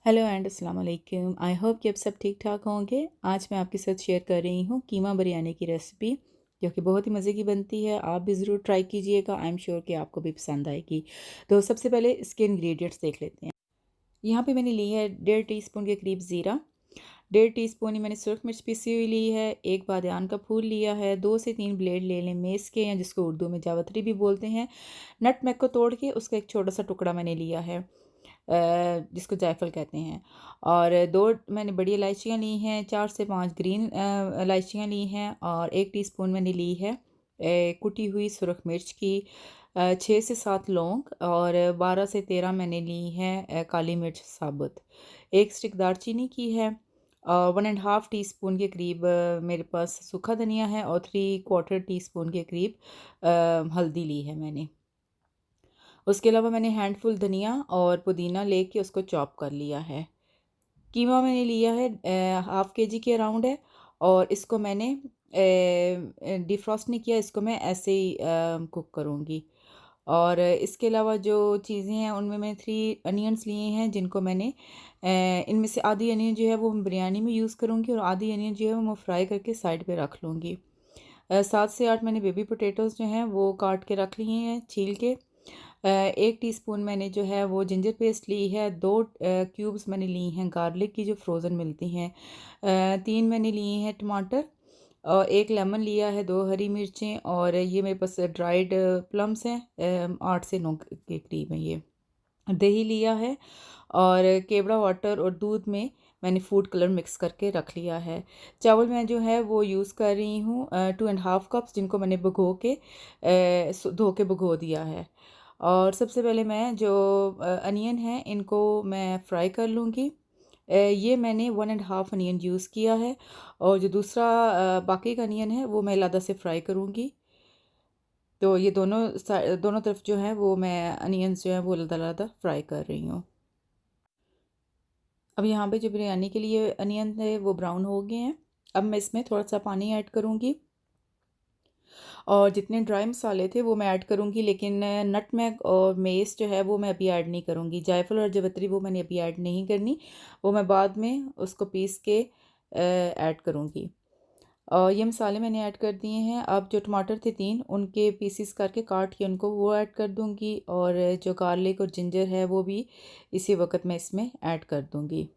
Hello and अस्सलाम वालेकुम। I hope कि आप सब ठीक ठाक होंगे। आज मैं आपके साथ शेयर कर रही हूँ कीमा बिरयानी की रेसिपी, जो कि बहुत ही मज़े की बनती है। आप भी ज़रूर ट्राई कीजिएगा, आई एम श्योर कि आपको भी पसंद आएगी। तो सबसे पहले इसके इंग्रेडिएंट्स देख लेते हैं। यहाँ पे मैंने ली है 1.5 टीस्पून के करीब ज़ीरा, 1.5 टीस्पून ही मैंने सुरख मिर्च पीसी हुई ली है, एक बादियान का फूल लिया है, 2 से 3 ब्लेड ले लें मेस के, या जिसको उर्दू में जावित्री भी बोलते हैं। नटमेग को तोड़ के उसका एक छोटा सा टुकड़ा मैंने लिया है, जिसको जायफल कहते हैं। और 2 मैंने बड़ी इलायचियाँ ली हैं, 4 से 5 ग्रीन इलायचियाँ ली हैं, और 1 टीस्पून मैंने ली है कुटी हुई सुरख मिर्च की, 6 से 7 लौंग, और 12 से 13 मैंने ली है काली मिर्च साबुत। एक स्टिक दालचीनी की है, और 1.5 टीस्पून के करीब मेरे पास सूखा धनिया है, और 3/4 टीस्पून के करीब हल्दी ली है मैंने। उसके अलावा मैंने हैंडफुल धनिया और पुदीना लेके उसको चॉप कर लिया है। कीमा मैंने लिया है हाफ़ केजी के अराउंड है, और इसको मैंने डिफ्रॉस्ट नहीं किया, इसको मैं ऐसे ही कुक करूँगी। और इसके अलावा जो चीज़ें हैं उनमें मैं 3 अनियंस लिए हैं, जिनको मैंने इनमें से आधी अनियन जो है वो मैं बिरयानी में यूज़ करूँगी, और आधी अनियन जो है वो मैं फ्राई करके साइड पे रख लूँगी। 7 से 8 मैंने बेबी पोटैटोज़ जो हैं वो काट के रख लिए हैं छील के। 1 टीस्पून मैंने जो है वो जिंजर पेस्ट ली है, 2 क्यूब्स मैंने ली हैं गार्लिक की जो फ्रोज़न मिलती हैं, 3 मैंने लिए हैं टमाटर, और 1 लेमन लिया है, 2 हरी मिर्चें, और ये मेरे पास ड्राइड प्लम्स हैं, 8 से 9 के करीब हैं ये। दही लिया है, और केवड़ा वाटर और दूध में मैंने फूड कलर मिक्स करके रख लिया है। चावल मैं जो है वो यूज़ कर रही हूँ 2.5 कप्स, जिनको मैंने भिगो के धो के भिगो दिया है। और सबसे पहले मैं जो अनियन है इनको मैं फ्राई कर लूँगी। ये मैंने 1.5 अनियन यूज़ किया है, और जो दूसरा बाकी का अनियन है वो मैं अलग से फ्राई करूँगी। तो ये दोनों तरफ जो है वो मैं अनियंस जो है वो अलग-अलग फ्राई कर रही हूँ। अब यहाँ पे जो बिरयानी के लिए अनियन है वो ब्राउन हो गए हैं। अब मैं इसमें थोड़ा-सा पानी ऐड करूँगी, और जितने ड्राई मसाले थे वो मैं ऐड करूँगी, लेकिन नटमेग और मेस जो है वो मैं अभी ऐड नहीं करूँगी। जायफल और जावित्री वो मैंने अभी ऐड नहीं करनी, वो मैं बाद में उसको पीस के ऐड करूँगी। और ये मसाले मैंने ऐड कर दिए हैं। अब जो टमाटर थे 3, उनके पीसेस करके काट के उनको वो ऐड कर दूँगी, और जो गार्लिक और जिंजर है वो भी इसी वक्त मैं इसमें ऐड कर दूँगी।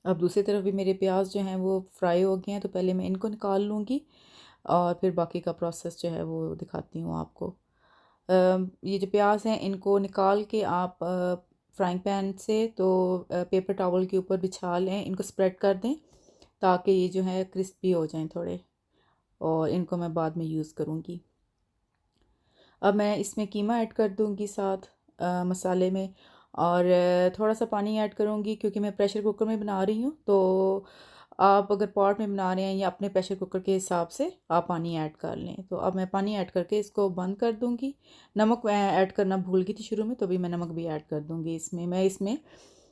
अब दूसरी तरफ भी मेरे प्याज जो हैं वो फ्राई हो गए हैं, तो पहले मैं इनको निकाल लूँगी, और फिर बाकी का प्रोसेस जो है वो दिखाती हूँ आपको। ये जो प्याज हैं इनको निकाल के आप फ्राइंग पैन से तो पेपर टॉवल के ऊपर बिछा लें, इनको स्प्रेड कर दें ताकि ये जो है क्रिस्पी हो जाएं थोड़े, और इनको मैं बाद में यूज़ करूँगी। अब मैं इसमें कीमा ऐड कर दूँगी साथ मसाले में, और थोड़ा सा पानी ऐड करूँगी, क्योंकि मैं प्रेशर कुकर में बना रही हूँ। तो आप अगर पॉट में बना रहे हैं या अपने प्रेशर कुकर के हिसाब से आप पानी ऐड कर लें। तो अब मैं पानी ऐड करके इसको बंद कर दूँगी। नमक मैं ऐड करना भूल गई थी शुरू में, तो अभी मैं नमक भी ऐड कर दूँगी इसमें। मैं इसमें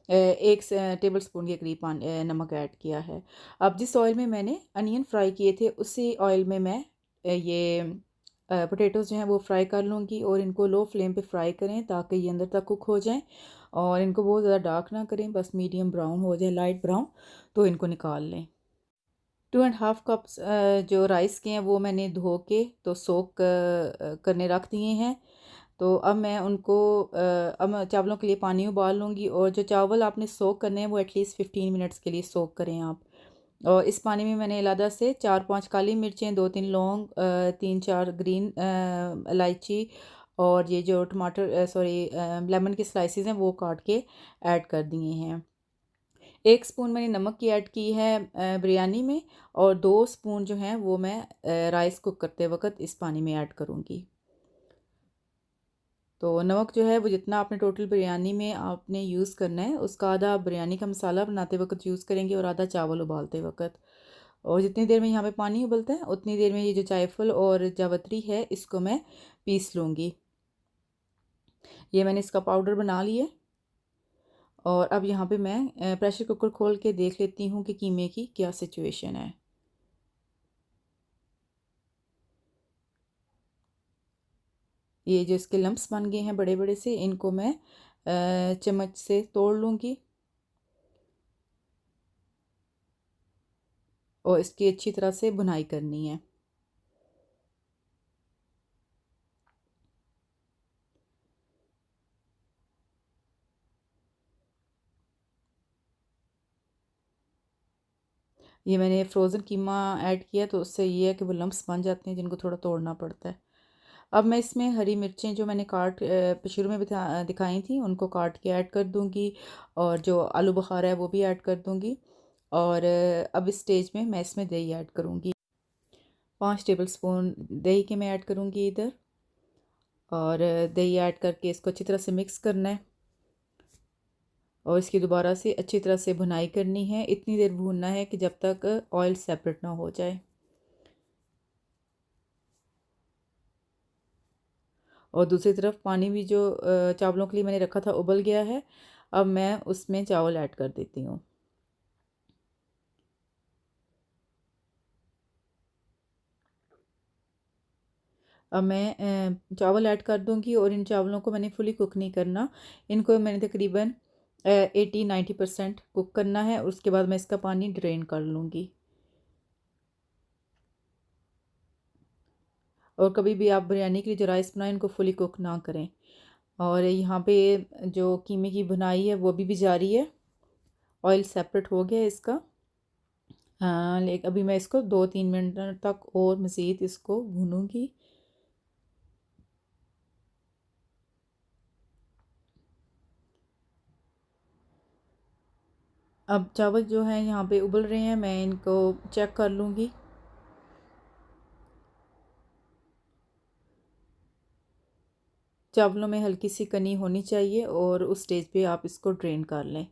1 टेबल स्पून के करीब नमक ऐड किया है। अब जिस ऑयल में मैंने अनियन फ्राई किए थे उसी ऑयल में मैं ये पोटैटोज़ जो हैं वो फ्राई कर लूँगी, और इनको लो फ्लेम पे फ्राई करें ताकि ये अंदर तक कुक हो जाएं, और इनको बहुत ज़्यादा डार्क ना करें, बस मीडियम ब्राउन हो जाए, लाइट ब्राउन, तो इनको निकाल लें। 2.5 कप्स जो राइस के हैं वो मैंने धो के तो सोक करने रख दिए हैं। तो अब मैं उनको अब मैं चावलों के लिए पानी उबाल लूँगी, और जो चावल आपने सोक करने हैं वो एटलीस्ट 15 मिनट्स के लिए सोक करें आप। और इस पानी में मैंने अलग से 4-5 काली मिर्चें, 2-3 लौंग, 3-4 ग्रीन इलायची, और ये जो टमाटर सॉरी लेमन के स्लाइसेस हैं वो काट के ऐड कर दिए हैं। 1 स्पून मैंने नमक की ऐड की है बिरयानी में, और 2 स्पून जो हैं वो मैं राइस कुक करते वक्त इस पानी में ऐड करूँगी। तो नमक जो है वो जितना आपने टोटल बिरयानी में आपने यूज़ करना है उसका आधा आप बिरयानी का मसाला बनाते वक्त यूज़ करेंगे, और आधा चावल उबालते वक्त। और जितनी देर में यहाँ पे पानी उबलता है उतनी देर में ये जो जायफल और जावित्री है इसको मैं पीस लूँगी। ये मैंने इसका पाउडर बना लिया, और अब यहाँ पे मैं प्रेशर कुकर खोल के देख लेती हूँ कि कीमे की क्या सिचुएशन है। ये जो इसके लम्प्स बन गए हैं बड़े बड़े से, इनको मैं चम्मच से तोड़ लूँगी और इसकी अच्छी तरह से भुनाई करनी है। ये मैंने फ्रोज़न कीमा ऐड किया तो उससे ये है कि वो लम्प्स बन जाते हैं जिनको थोड़ा तोड़ना पड़ता है। अब मैं इसमें हरी मिर्चें जो मैंने शुरू में दिखाई थी उनको काट के ऐड कर दूँगी, और जो आलू बुखारा है वो भी ऐड कर दूँगी। और अब इस स्टेज में मैं इसमें दही ऐड करूँगी। 5 टेबल स्पून दही के मैं ऐड करूँगी इधर, और दही ऐड करके इसको अच्छी तरह से मिक्स करना है और इसकी दोबारा से अच्छी तरह से भुनाई करनी है। इतनी देर भूनना है कि जब तक ऑयल सेपरेट ना हो जाए। और दूसरी तरफ पानी भी जो चावलों के लिए मैंने रखा था उबल गया है। अब मैं उसमें चावल ऐड कर देती हूँ। अब मैं चावल ऐड कर दूँगी और इन चावलों को मैंने फुली कुक नहीं करना। इनको मैंने तकरीबन 80-90% कुक करना है, और उसके बाद मैं इसका पानी ड्रेन कर लूँगी। और कभी भी आप बिरयानी के लिए जो राइस बनाएं इनको फुली कुक ना करें। और यहाँ पे जो कीमे की भुनाई है वो भी जारी है, ऑयल सेपरेट हो गया है इसका। हाँ, लेकिन अभी मैं इसको 2-3 मिनट तक और मज़ीद इसको भूनूंगी। अब चावल जो है यहाँ पे उबल रहे हैं, मैं इनको चेक कर लूँगी। चावलों में हल्की सी कनी होनी चाहिए और उस स्टेज पे आप इसको ड्रेन कर लें।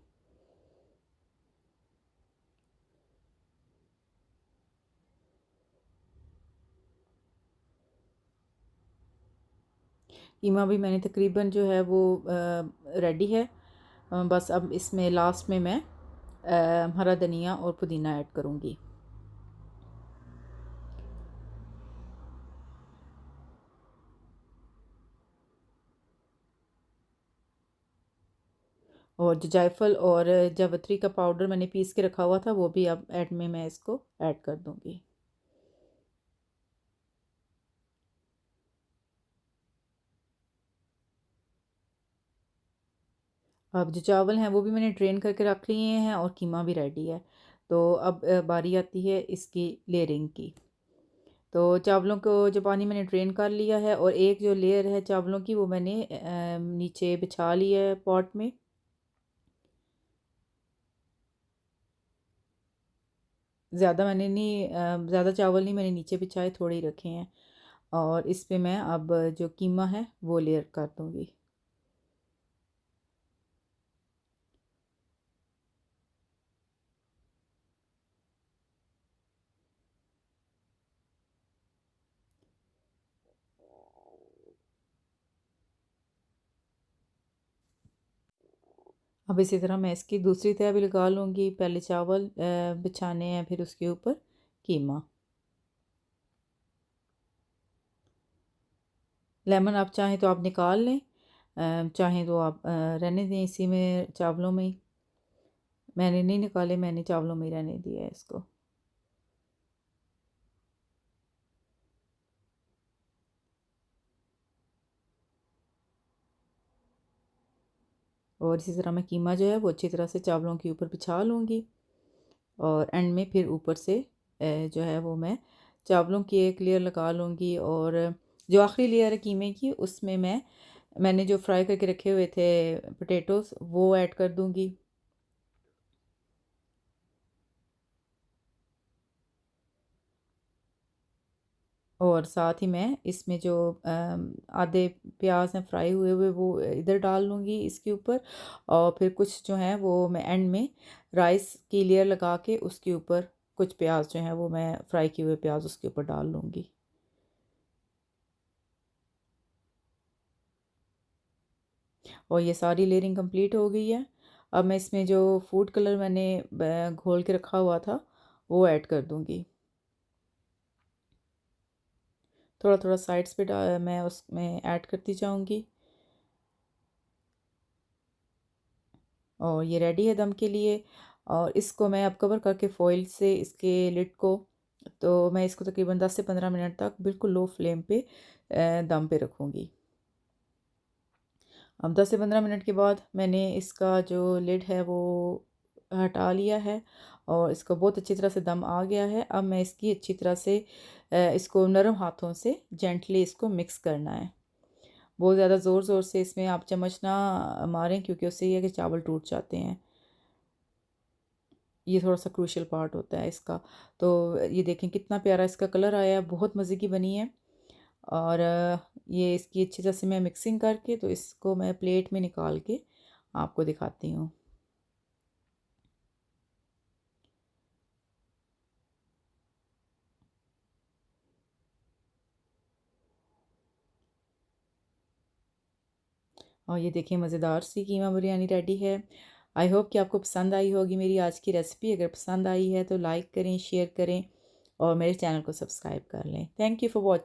कीमा भी मैंने तकरीबन जो है वो रेडी है। बस अब इसमें लास्ट में मैं हरा धनिया और पुदीना ऐड करूँगी। और जो जायफल और जावित्री का पाउडर मैंने पीस के रखा हुआ था वो भी अब ऐड में मैं इसको ऐड कर दूँगी। अब जो चावल हैं वो भी मैंने ड्रेन करके रख लिए हैं और कीमा भी रेडी है। तो अब बारी आती है इसकी लेयरिंग की। तो चावलों को जो पानी मैंने ड्रेन कर लिया है, और एक जो लेयर है चावलों की वो मैंने नीचे बिछा लिया है पॉट में। ज़्यादा मैंने नहीं ज़्यादा चावल नहीं मैंने नीचे बिछाए, थोड़े ही रखे हैं। और इस पे मैं अब जो कीमा है वो लेयर कर दूँगी। अब इसी तरह मैं इसकी दूसरी तह भी लगा लूँगी। पहले चावल बिछाने हैं, फिर उसके ऊपर कीमा। लेमन आप चाहें तो आप निकाल लें, चाहें तो आप रहने दें इसी में चावलों में ही। मैंने नहीं निकाले, मैंने चावलों में ही रहने दिया है इसको। और इसी तरह मैं कीमा जो है वो अच्छी तरह से चावलों के ऊपर बिछा लूँगी, और एंड में फिर ऊपर से जो है वो मैं चावलों की एक लेयर लगा लूँगी। और जो आखिरी लेयर है कीमे की उसमें मैंने जो फ्राई करके रखे हुए थे पोटैटोज़ वो ऐड कर दूँगी। और साथ ही मैं इसमें जो आधे प्याज हैं फ्राई हुए हुए वो इधर डाल लूँगी इसके ऊपर। और फिर कुछ जो हैं वो मैं एंड में राइस की लेयर लगा के उसके ऊपर कुछ प्याज जो हैं वो मैं फ्राई किए हुए प्याज उसके ऊपर डाल लूँगी। और ये सारी लेयरिंग कंप्लीट हो गई है। अब मैं इसमें जो फूड कलर मैंने घोल के रखा हुआ था वो ऐड कर दूँगी। थोड़ा थोड़ा साइड्स पे मैं उसमें ऐड करती जाऊंगी। और ये रेडी है दम के लिए। और इसको मैं अब कवर करके फॉइल से इसके लिड को, तो मैं इसको तकरीबन 10 से 15 मिनट तक बिल्कुल लो फ्लेम पे दम पे रखूँगी। अब 10 से 15 मिनट के बाद मैंने इसका जो लिड है वो हटा लिया है और इसको बहुत अच्छी तरह से दम आ गया है। अब मैं इसकी अच्छी तरह से इसको नरम हाथों से जेंटली इसको मिक्स करना है। बहुत ज़्यादा ज़ोर ज़ोर से इसमें आप चम्मच ना मारें, क्योंकि उससे ये है कि चावल टूट जाते हैं। ये थोड़ा सा क्रूशियल पार्ट होता है इसका। तो ये देखें कितना प्यारा इसका कलर आया है, बहुत मज़े की बनी है। और ये इसकी अच्छी तरह से मैं मिक्सिंग करके तो इसको मैं प्लेट में निकाल के आपको दिखाती हूँ। और ये देखिए मज़ेदार सी कीमा बिरयानी रेडी है। आई होप कि आपको पसंद आई होगी मेरी आज की रेसिपी। अगर पसंद आई है तो लाइक करें, शेयर करें और मेरे चैनल को सब्सक्राइब कर लें। Thank you for watching.